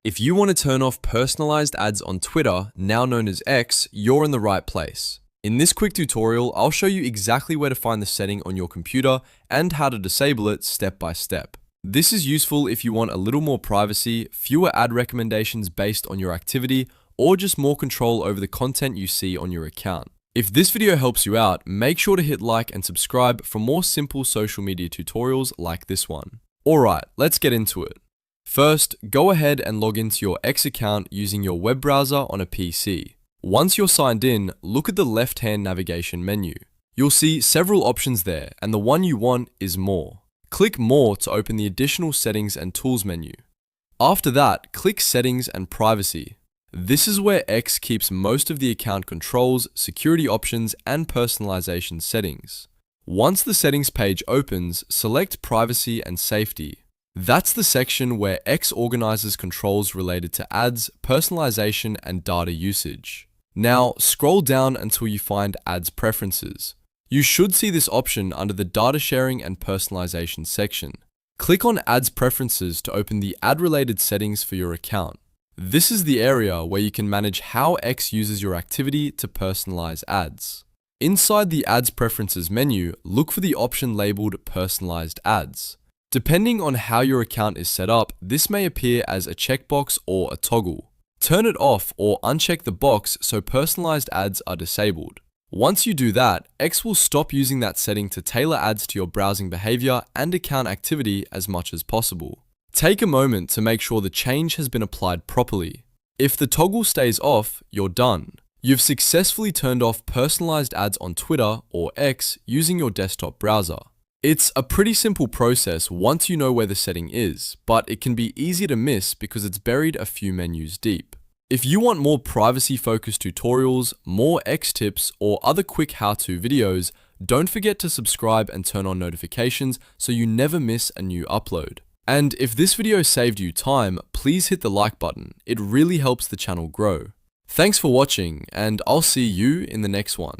If you want to turn off personalized ads on Twitter, now known as X, you're in the right place. In this quick tutorial, I'll show you exactly where to find the setting on your computer and how to disable it step by step. This is useful if you want a little more privacy, fewer ad recommendations based on your activity, or just more control over the content you see on your account. If this video helps you out, make sure to hit like and subscribe for more simple social media tutorials like this one. Alright, let's get into it. First, go ahead and log into your X account using your web browser on a PC. Once you're signed in, look at the left-hand navigation menu. You'll see several options there, and the one you want is More. Click More to open the Additional Settings and Tools menu. After that, click Settings and Privacy. This is where X keeps most of the account controls, security options, and personalization settings. Once the settings page opens, select Privacy and Safety. That's the section where X organizes controls related to ads, personalization, and data usage. Now, scroll down until you find Ads Preferences. You should see this option under the Data Sharing and Personalization section. Click on Ads Preferences to open the ad-related settings for your account. This is the area where you can manage how X uses your activity to personalize ads. Inside the Ads Preferences menu, look for the option labeled Personalized Ads. Depending on how your account is set up, this may appear as a checkbox or a toggle. Turn it off or uncheck the box so personalized ads are disabled. Once you do that, X will stop using that setting to tailor ads to your browsing behavior and account activity as much as possible. Take a moment to make sure the change has been applied properly. If the toggle stays off, you're done. You've successfully turned off personalized ads on Twitter or X using your desktop browser. It's a pretty simple process once you know where the setting is, but it can be easy to miss because it's buried a few menus deep. If you want more privacy-focused tutorials, more X tips, or other quick how-to videos, don't forget to subscribe and turn on notifications so you never miss a new upload. And if this video saved you time, please hit the like button. It really helps the channel grow. Thanks for watching, and I'll see you in the next one.